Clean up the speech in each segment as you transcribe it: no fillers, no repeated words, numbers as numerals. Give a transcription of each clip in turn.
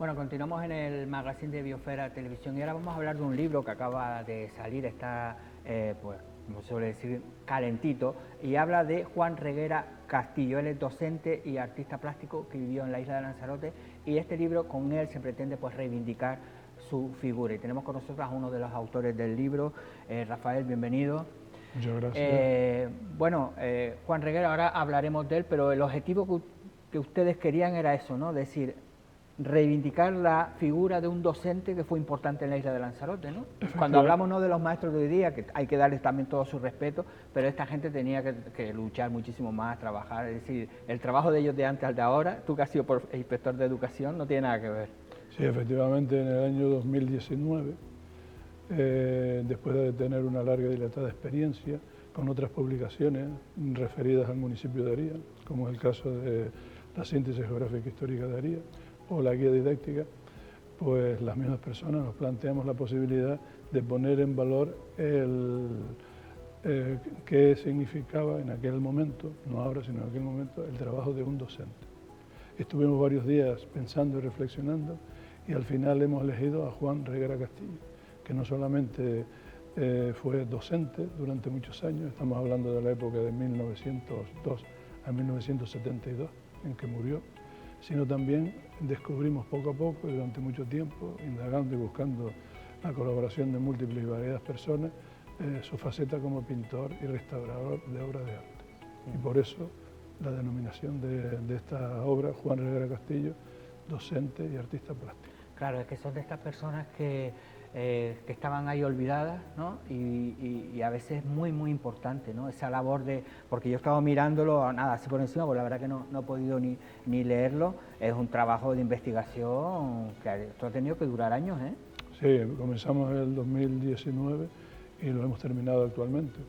Bueno, continuamos en el magazine de Biosfera Televisión y ahora vamos a hablar de un libro que acaba de salir, está, pues, como se suele decir, calentito, y habla de Juan Reguera Castillo. Él es docente y artista plástico que vivió en la isla de Lanzarote, y este libro, con él se pretende pues reivindicar su figura. Y tenemos con nosotros a uno de los autores del libro, Rafael, bienvenido. Muchas gracias. Juan Reguera, ahora hablaremos de él, pero el objetivo que ustedes querían era eso, ¿no? Decir, reivindicar la figura de un docente que fue importante en la isla de Lanzarote, ¿no? Cuando hablamos no de los maestros de hoy día, que hay que darles también todo su respeto, pero esta gente tenía que luchar muchísimo más, trabajar, es decir, el trabajo de ellos de antes al de ahora, tú que has sido inspector de educación, no tiene nada que ver. Sí, efectivamente, en el año 2019, después de tener una larga y dilatada experiencia con otras publicaciones referidas al municipio de Aría, como es el caso de la síntesis geográfica histórica de Aría o la guía didáctica, pues las mismas personas nos planteamos la posibilidad de poner en valor qué significaba en aquel momento, no ahora sino en aquel momento, el trabajo de un docente. Estuvimos varios días pensando y reflexionando y al final hemos elegido a Juan Reguera Castillo, que no solamente fue docente durante muchos años, estamos hablando de la época de 1902 a 1972, en que murió, sino también descubrimos poco a poco y durante mucho tiempo, indagando y buscando la colaboración de múltiples y variadas personas, su faceta como pintor y restaurador de obras de arte. Y por eso la denominación de esta obra, Juan Reguera Castillo, docente y artista plástico. Claro, es que son de estas personas que estaban ahí olvidadas, ¿no? Y a veces es muy, muy importante, ¿no? Esa labor de, porque yo he estado mirándolo, nada, así por encima, pues la verdad que no he podido ni leerlo, es un trabajo de investigación que esto ha tenido que durar años, ¿eh? Sí, comenzamos en el 2019 y lo hemos terminado actualmente.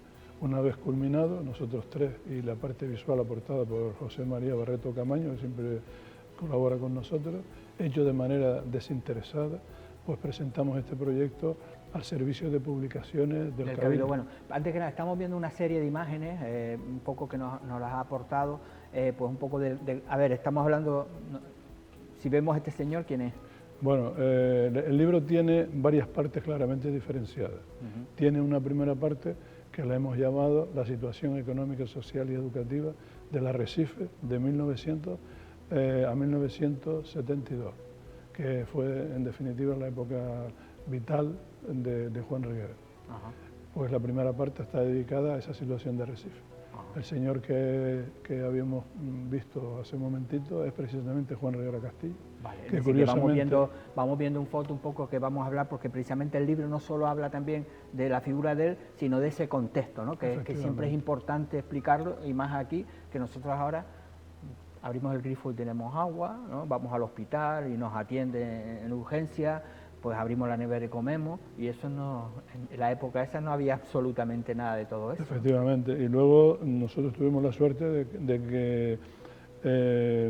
Una vez culminado, nosotros tres, y la parte visual aportada por José María Barreto Camaño, que siempre colabora con nosotros, hecho de manera desinteresada, pues presentamos este proyecto al servicio de publicaciones del Cabildo. Bueno, antes que nada, estamos viendo una serie de imágenes, un poco que nos las ha aportado, pues un poco a ver, estamos hablando, si vemos a este señor, ¿quién es? Bueno, el libro tiene varias partes claramente diferenciadas. Tiene una primera parte que la hemos llamado la situación económica, social y educativa del Arrecife de 1900 a 1972, que fue en definitiva la época vital de Juan Reguera. Pues la primera parte está dedicada a esa situación de Arrecife. El señor que habíamos visto hace un momentito es precisamente Juan Reguera Castillo. Vale, que curiosamente vamos viendo un foto un poco que vamos a hablar, porque precisamente el libro no solo habla también de la figura de él, sino de ese contexto, ¿no? que siempre es importante explicarlo, y más aquí, que nosotros ahora abrimos el grifo y tenemos agua, ¿no? Vamos al hospital y nos atienden en urgencia, pues abrimos la nevera y comemos, y eso no, en la época esa no había absolutamente nada de todo eso. Efectivamente, y luego nosotros tuvimos la suerte de que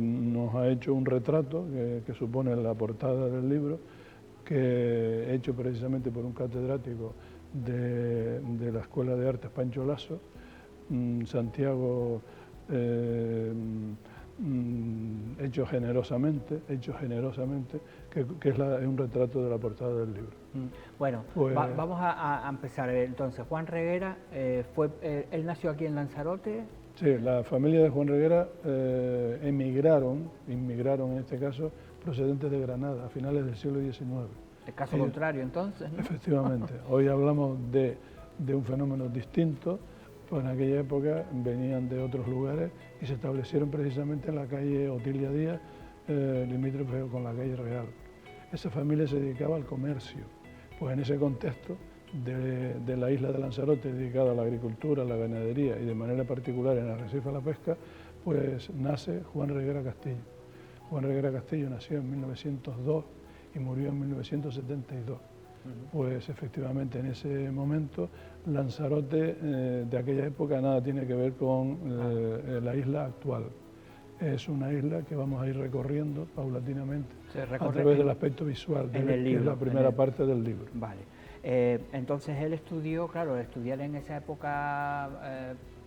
nos ha hecho un retrato que supone la portada del libro, que hecho precisamente por un catedrático de la Escuela de Artes Pancho Lasso, Santiago, hecho generosamente, que es un retrato de la portada del libro. Bueno, pues, vamos a empezar entonces. Juan Reguera, él nació aquí en Lanzarote. Sí, la familia de Juan Reguera inmigraron en este caso, procedentes de Granada a finales del siglo XIX. El caso contrario entonces, ¿no? Efectivamente, hoy hablamos de un fenómeno distinto, pues en aquella época venían de otros lugares y se establecieron precisamente en la calle Otilia Díaz, limítrofe con la calle Real. Esa familia se dedicaba al comercio, pues en ese contexto de la isla de Lanzarote, dedicada a la agricultura, a la ganadería y de manera particular en Arrecife a la pesca, pues nace Juan Reguera Castillo. Juan Reguera Castillo nació en 1902 y murió en 1972. Pues efectivamente en ese momento Lanzarote de aquella época nada tiene que ver con la isla actual. Es una isla que vamos a ir recorriendo paulatinamente a través del aspecto visual, que es la primera parte del libro. Vale. Entonces él estudió, claro, estudiar en esa época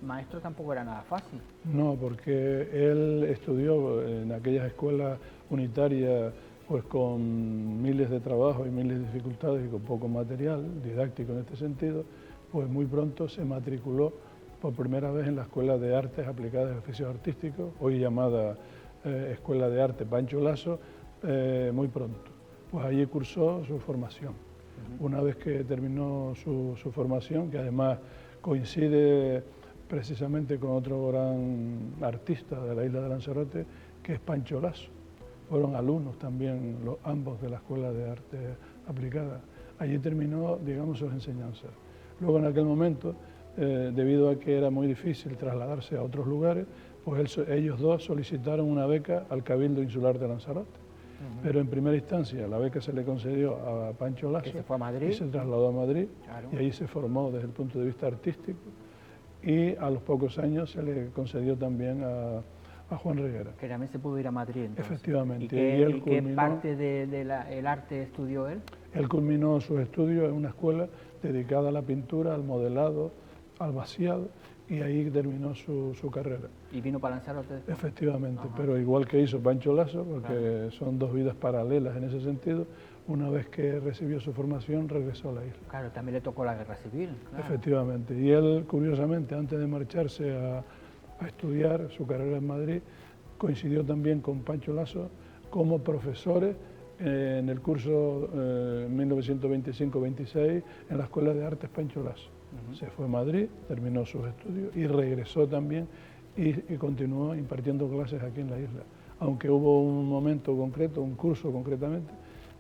maestro tampoco era nada fácil. No, porque él estudió en aquellas escuelas unitarias pues con miles de trabajos y miles de dificultades y con poco material didáctico en este sentido, pues muy pronto se matriculó por primera vez en la Escuela de Artes Aplicadas y Oficios Artísticos, hoy llamada Escuela de Arte Pancho Lasso, muy pronto. Pues allí cursó su formación. Una vez que terminó su formación, que además coincide precisamente con otro gran artista de la isla de Lanzarote, que es Pancho Lasso. Fueron alumnos también, ambos de la Escuela de Arte Aplicada. Allí terminó, digamos, sus enseñanzas. Luego, en aquel momento, debido a que era muy difícil trasladarse a otros lugares, pues ellos dos solicitaron una beca al Cabildo Insular de Lanzarote. Pero en primera instancia la beca se le concedió a Pancho Lasso, que se fue a Madrid, y se trasladó a Madrid, claro. Y ahí se formó desde el punto de vista artístico, y a los pocos años se le concedió también a Juan Reguera. Que también se pudo ir a Madrid entonces. Efectivamente. ¿Y qué parte del arte estudió él? Él culminó sus estudios en una escuela dedicada a la pintura, al modelado, al vaciado, y ahí terminó su carrera. ¿Y vino para Lanzarote después? Efectivamente, Ajá. Pero igual que hizo Pancho Lasso, porque son dos vidas paralelas en ese sentido, una vez que recibió su formación regresó a la isla. Claro, también le tocó la guerra civil. Claro. Efectivamente, y él curiosamente antes de marcharse a estudiar su carrera en Madrid, coincidió también con Pancho Lasso como profesores en el curso 1925-26 en la Escuela de Artes Pancho Lasso. Se fue a Madrid, terminó sus estudios y regresó también y continuó impartiendo clases aquí en la isla. Aunque hubo un momento concreto, un curso concretamente,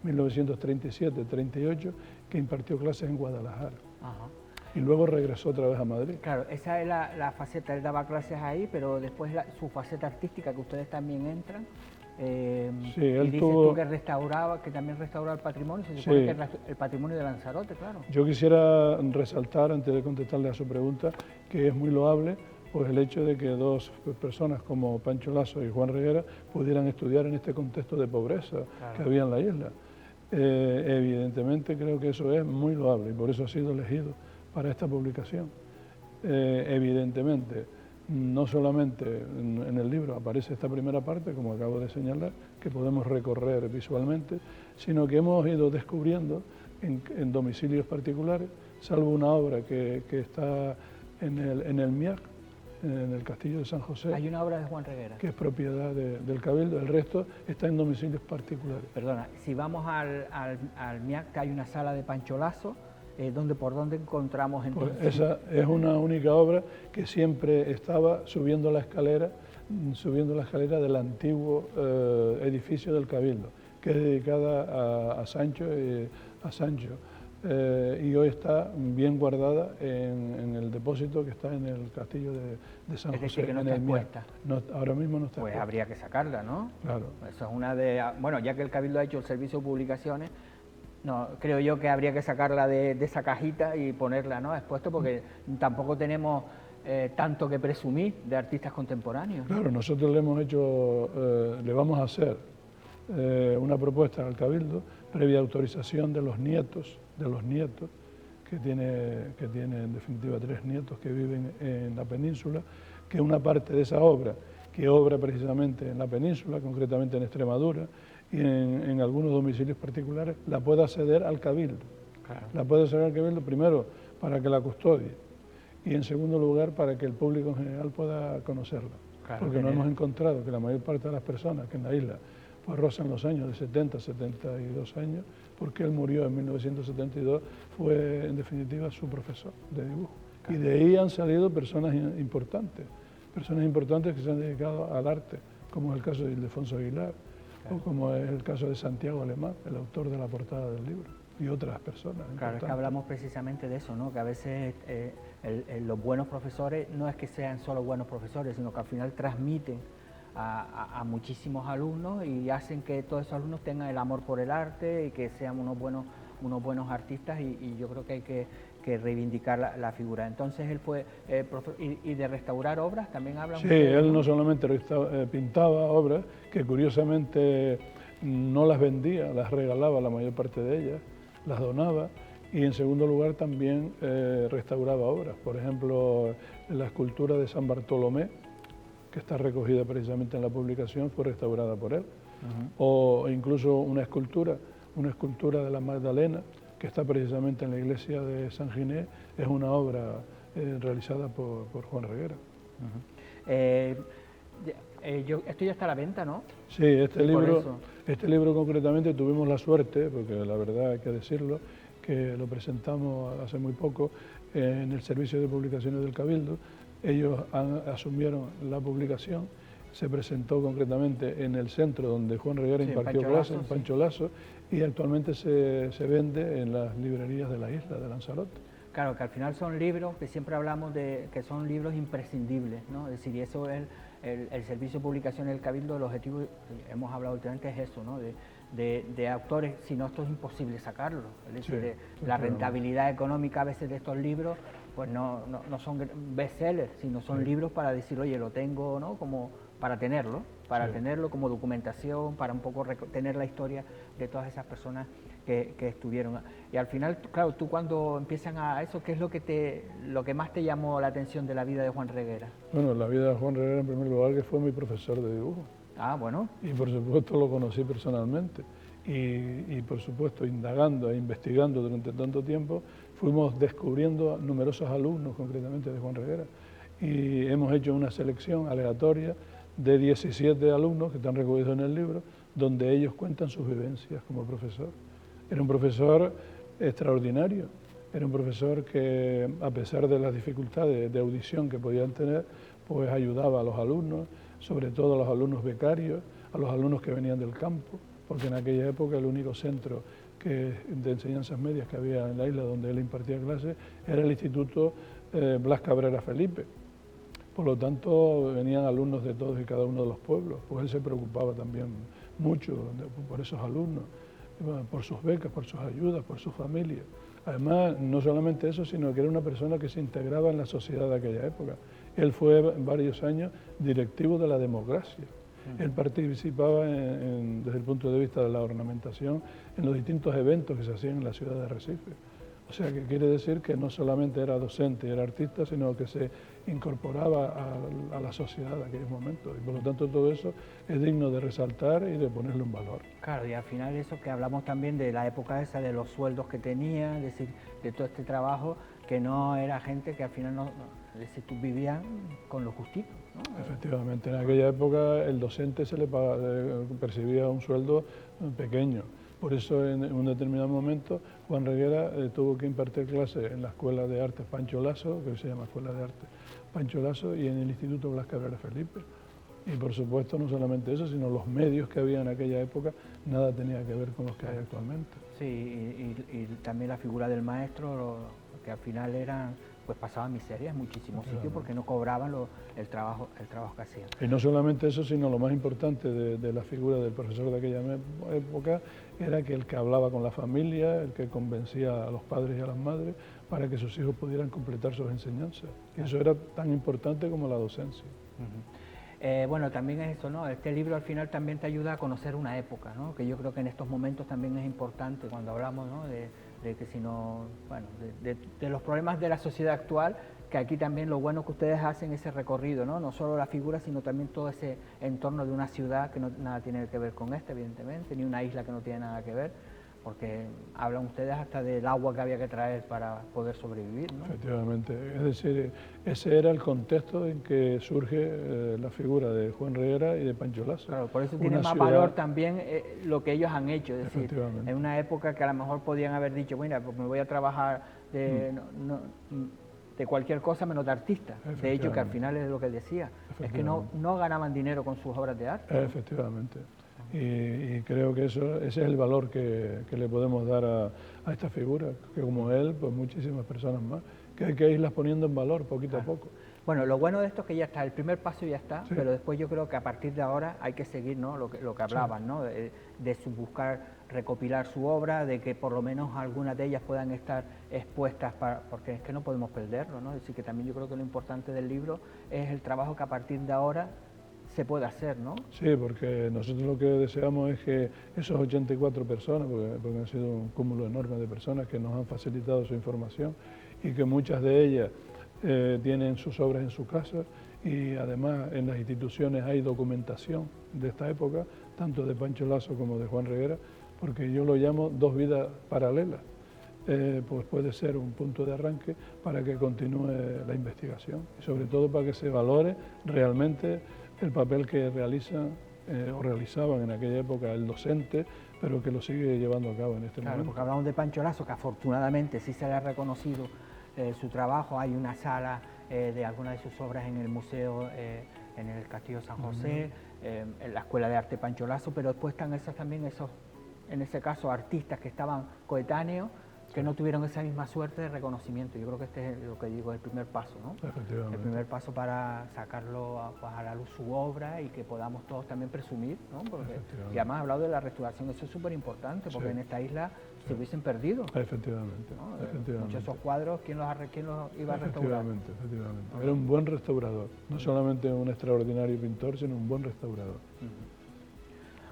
1937-38, que impartió clases en Guadalajara. Ajá. Y luego regresó otra vez a Madrid. Claro, esa es la faceta, él daba clases ahí, pero después su faceta artística, que ustedes también entran. Sí, él y dices tú que restauraba, que también restauraba el patrimonio, se supone que el patrimonio de Lanzarote, claro. Yo quisiera resaltar, antes de contestarle a su pregunta, que es muy loable pues el hecho de que dos personas como Pancho Lasso y Juan Reguera pudieran estudiar en este contexto de pobreza que había en la isla. Evidentemente creo que eso es muy loable y por eso ha sido elegido para esta publicación. Evidentemente, no solamente en el libro aparece esta primera parte, como acabo de señalar, que podemos recorrer visualmente, sino que hemos ido descubriendo en domicilios particulares, salvo una obra que está en el MIAC, en el Castillo de San José. Hay una obra de Juan Reguera. Que es propiedad del Cabildo, el resto está en domicilios particulares. Perdona, si vamos al MIAC, hay una sala de Pancho Lasso, ¿por dónde encontramos entonces? Pues esa es una única obra que siempre estaba subiendo la escalera del antiguo edificio del Cabildo, que es dedicada a Sancho. Y hoy está bien guardada en el depósito que está en el castillo de San José. Es decir, que no está expuesta. Ahora mismo no está Pues expuesta. habría que sacarla, ¿no? Claro. Eso es una de... Bueno, ya que el Cabildo ha hecho el servicio de publicaciones, no, creo yo que habría que sacarla de esa cajita y ponerla, ¿no?, expuesto, porque tampoco tenemos tanto que presumir de artistas contemporáneos. Claro, nosotros le vamos a hacer una propuesta al Cabildo previa autorización de los nietos, que tiene en definitiva 3 nietos que viven en la península, que una parte de esa obra, que obra precisamente en la península, concretamente en Extremadura, y en algunos domicilios particulares, la pueda ceder al Cabildo. Claro. La puede ceder al Cabildo primero para que la custodie y en segundo lugar para que el público en general pueda conocerla. Claro, porque nos hemos encontrado que la mayor parte de las personas que en la isla pues rozan los años de 70, 72 años, porque él murió en 1972, fue en definitiva su profesor de dibujo. Claro. Y de ahí han salido personas importantes que se han dedicado al arte, como es el caso de Ildefonso Aguilar, o como es el caso de Santiago Alemán, el autor de la portada del libro, y otras personas. Claro, es que hablamos precisamente de eso, ¿no?, que a veces los buenos profesores no es que sean solo buenos profesores, sino que al final transmiten a muchísimos alumnos y hacen que todos esos alumnos tengan el amor por el arte y que sean unos buenos artistas, y yo creo que hay que reivindicar la figura. Entonces él fue y de restaurar obras también hablamos. Sí, él no solamente pintaba obras, que curiosamente no las vendía, las regalaba la mayor parte de ellas, las donaba, y en segundo lugar también restauraba obras. Por ejemplo, la escultura de San Bartolomé, que está recogida precisamente en la publicación, fue restaurada por él. o incluso una escultura de la Magdalena, que está precisamente en la iglesia de San Ginés, es una obra realizada por Juan Reguera. Esto ya está a la venta, ¿no? Sí, este libro concretamente tuvimos la suerte, porque la verdad hay que decirlo, que lo presentamos hace muy poco en el Servicio de Publicaciones del Cabildo. Ellos asumieron la publicación, se presentó concretamente en el centro donde Juan Reguera impartió clases, en Pancho Lasso, y actualmente se vende en las librerías de la isla de Lanzarote. Claro, que al final son libros, que siempre hablamos de que son libros imprescindibles, ¿no? Es decir, y eso es el Servicio de Publicaciones del Cabildo, el objetivo, hemos hablado últimamente, es eso, ¿no? De autores, si no, esto es imposible sacarlo. Es decir, la rentabilidad económica a veces de estos libros, pues no son bestsellers, sino son libros para decir, oye, lo tengo, ¿no? Como para tenerlo como documentación, para un poco tener la historia de todas esas personas que estuvieron. Y al final, claro, tú cuando empiezan a eso, ¿qué es lo que más te llamó la atención de la vida de Juan Reguera? Bueno, la vida de Juan Reguera, en primer lugar, que fue mi profesor de dibujo. Ah, bueno. Y por supuesto lo conocí personalmente. Y por supuesto, indagando e investigando durante tanto tiempo, fuimos descubriendo numerosos alumnos, concretamente de Juan Reguera. Y hemos hecho una selección aleatoria de 17 alumnos que están recogidos en el libro, donde ellos cuentan sus vivencias como profesor. Era un profesor extraordinario, era un profesor que, a pesar de las dificultades de audición que podían tener, pues ayudaba a los alumnos, sobre todo a los alumnos becarios, a los alumnos que venían del campo, porque en aquella época el único centro de enseñanzas medias que había en la isla donde él impartía clases era el Instituto Blas Cabrera Felipe. Por lo tanto, venían alumnos de todos y cada uno de los pueblos, pues él se preocupaba también mucho por esos alumnos, por sus becas, por sus ayudas, por su familia. Además, no solamente eso, sino que era una persona que se integraba en la sociedad de aquella época. Él fue varios años directivo de la democracia. Él participaba desde el punto de vista de la ornamentación en los distintos eventos que se hacían en la ciudad de Arrecife. O sea, que quiere decir que no solamente era docente y era artista, sino que se incorporaba a la sociedad de aquellos momentos. Y por lo tanto todo eso es digno de resaltar y de ponerlo en valor. Claro, y al final eso que hablamos también de la época esa, de los sueldos que tenía, es decir, de todo este trabajo, que no era gente que al final es decir, tú vivías con lo justito, ¿no? Efectivamente, en aquella época el docente se le percibía un sueldo pequeño. Por eso en un determinado momento Juan Reguera tuvo que impartir clases en la Escuela de Artes Pancho Lasso, que se llama Escuela de Artes Pancho Lasso, y en el Instituto Blas Cabrera Felipe. Y por supuesto no solamente eso, sino los medios que había en aquella época, nada tenía que ver con los que hay actualmente. Sí, y también la figura del maestro, que al final eran, pues pasaban miserias en muchísimos sitios porque no cobraban el trabajo que hacían. Y no solamente eso, sino lo más importante de la figura del profesor de aquella época era que el que hablaba con la familia, el que convencía a los padres y a las madres para que sus hijos pudieran completar sus enseñanzas. Y eso era tan importante como la docencia. Bueno, también es eso, ¿no? Este libro al final también te ayuda a conocer una época, ¿no? Que yo creo que en estos momentos también es importante cuando hablamos, ¿no? De que si no, bueno, de los problemas de la sociedad actual, que aquí también lo bueno que ustedes hacen ese recorrido, ¿no? No solo la figura, sino también todo ese entorno de una ciudad que no nada tiene que ver con evidentemente, ni una isla que no tiene nada que ver, porque hablan ustedes hasta del agua que había que traer para poder sobrevivir, ¿no? Efectivamente, es decir, ese era el contexto en que surge la figura de Juan Reguera y de Pancho Lasso. Claro, por eso tiene más valor también lo que ellos han hecho, es decir, en una época que a lo mejor podían haber dicho, mira, pues me voy a trabajar de cualquier cosa menos de artista. De hecho, que al final es lo que decía, es que no ganaban dinero con sus obras de arte. Efectivamente. Y creo que ese es el valor que le podemos dar a esta figura, que como él, pues muchísimas personas más, que hay que irlas poniendo en valor poquito a poco. Bueno, lo bueno de esto es que ya está, el primer paso ya está, pero después yo creo que a partir de ahora hay que seguir, ¿no? Lo que hablaban, ¿no? De buscar recopilar su obra, de que por lo menos algunas de ellas puedan estar expuestas, porque es que no podemos perderlo, ¿no? Es decir, que también yo creo que lo importante del libro es el trabajo que a partir de ahora se puede hacer, ¿no? Sí, porque nosotros lo que deseamos es que esos 84 personas, porque han sido un cúmulo enorme de personas que nos han facilitado su información y que muchas de ellas tienen sus obras en su casa y además en las instituciones hay documentación de esta época tanto de Pancho Lasso como de Juan Reguera, porque yo lo llamo dos vidas paralelas. Pues puede ser un punto de arranque para que continúe la investigación y sobre todo para que se valore realmente el papel que realizan o realizaban en aquella época el docente, pero que lo sigue llevando a cabo en este momento. Porque hablamos de Pancho Lasso, que afortunadamente sí se le ha reconocido su trabajo. Hay una sala de algunas de sus obras en el museo, en el Castillo San José, en la Escuela de Arte Pancho Lasso, pero después están esos, en ese caso, artistas que estaban coetáneos, que no tuvieron esa misma suerte de reconocimiento. Yo creo que este es lo que digo, el primer paso, ¿no? El primer paso para sacarlo a la luz su obra y que podamos todos también presumir, ¿no? Y además ha hablado de la restauración, eso es súper importante, porque en esta isla se hubiesen perdido. Efectivamente, ¿no? Muchos de esos cuadros, ¿quién los iba a restaurar? Efectivamente. Era un buen restaurador, no solamente un extraordinario pintor, sino un buen restaurador.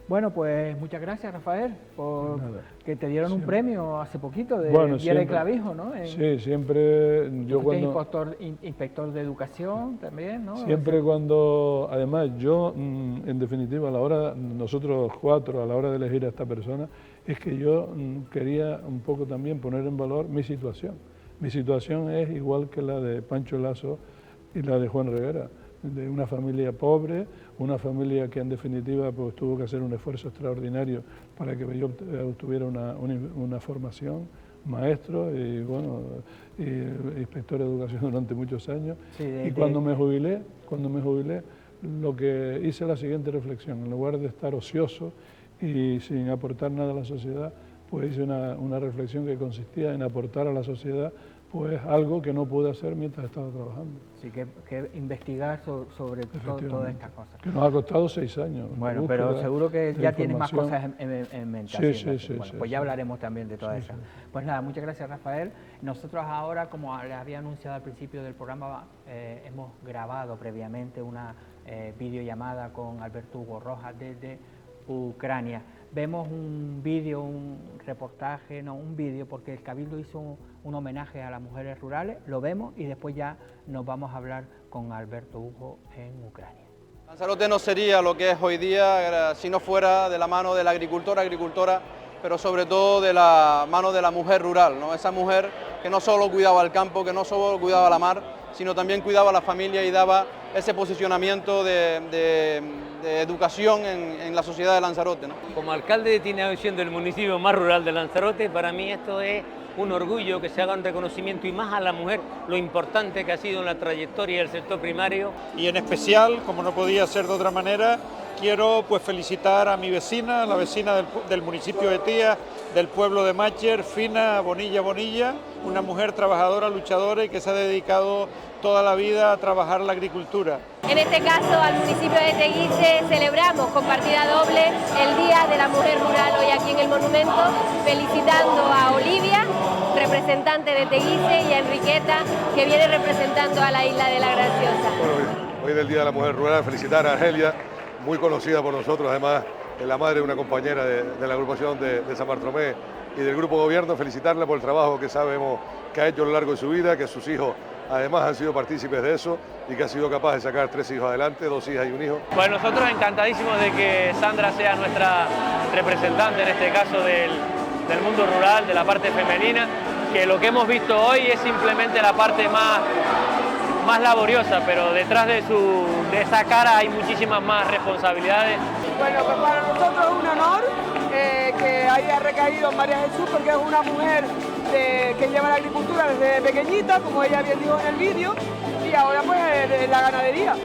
Bueno, pues muchas gracias, Rafael, por que te dieron un premio hace poquito de Viera y Clavijo, ¿no? Sí, siempre yo cuando... Inspector de educación también, ¿no? Siempre cuando... Además, yo, en definitiva, a la hora, nosotros cuatro, a la hora de elegir a esta persona, es que yo quería un poco también poner en valor mi situación. Mi situación es igual que la de Pancho Lasso y la de Juan Reguera, de una familia pobre, una familia que en definitiva pues tuvo que hacer un esfuerzo extraordinario para que yo obtuviera una formación, maestro y bueno, inspector de educación durante muchos años. Y cuando me jubilé, lo que hice la siguiente reflexión: en lugar de estar ocioso y sin aportar nada a la sociedad, pues hice una reflexión que consistía en aportar a la sociedad pues algo que no pude hacer mientras estaba trabajando. Sí, que investigar sobre todas estas cosas. Que nos ha costado 6 años. Bueno, pero seguro que ya tienes más cosas en mente. Sí. Pues ya hablaremos también de todas esas. Pues nada, muchas gracias, Rafael. Nosotros ahora, como les había anunciado al principio del programa, hemos grabado previamente una videollamada con Alberto Hugo Rojas desde Ucrania. Vemos un vídeo, un reportaje, no, un vídeo, porque el Cabildo hizo un homenaje a las mujeres rurales, lo vemos y después ya nos vamos a hablar con Alberto Hugo en Ucrania. Lanzarote no sería lo que es hoy día si no fuera de la mano de la agricultora, pero sobre todo de la mano de la mujer rural, ¿no? Esa mujer que no solo cuidaba el campo, que no solo cuidaba la mar, sino también cuidaba a la familia y daba ese posicionamiento de educación en la sociedad de Lanzarote, ¿no? Como alcalde de Tineo, siendo el municipio más rural de Lanzarote, para mí esto es un orgullo que se haga un reconocimiento y más a la mujer, lo importante que ha sido en la trayectoria del sector primario. Y en especial, como no podía ser de otra manera, quiero pues felicitar a mi vecina, la vecina del municipio de Tía, del pueblo de Mácher, Fina Bonilla, una mujer trabajadora, luchadora y que se ha dedicado toda la vida a trabajar la agricultura. En este caso, al municipio de Teguise celebramos con partida doble el Día de la Mujer Rural hoy aquí en el monumento, felicitando a Olivia, representante de Teguise, y a Enriqueta, que viene representando a la isla de La Graciosa. Bueno, hoy del Día de la Mujer Rural, felicitar a Argelia, muy conocida por nosotros, además es la madre de una compañera de la agrupación de San Bartolomé y del Grupo Gobierno, felicitarla por el trabajo que sabemos que ha hecho a lo largo de su vida, que sus hijos además han sido partícipes de eso y que ha sido capaz de sacar 3 hijos adelante, 2 hijas y un hijo. Pues nosotros encantadísimos de que Sandra sea nuestra representante, en este caso del mundo rural, de la parte femenina, que lo que hemos visto hoy es simplemente la parte más laboriosa, pero detrás de esa cara hay muchísimas más responsabilidades. Bueno, pues para nosotros es un honor que haya recaído en María Jesús, porque es una mujer que lleva la agricultura desde pequeñita, como ella bien dijo en el vídeo, y ahora pues la ganadería.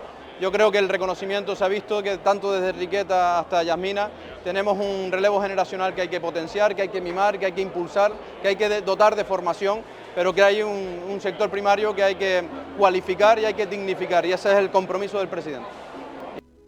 Yo creo que el reconocimiento se ha visto que tanto desde Enriqueta hasta Yasmina tenemos un relevo generacional que hay que potenciar, que hay que mimar, que hay que impulsar, que hay que dotar de formación, pero que hay un sector primario que hay que cualificar y hay que dignificar, y ese es el compromiso del presidente.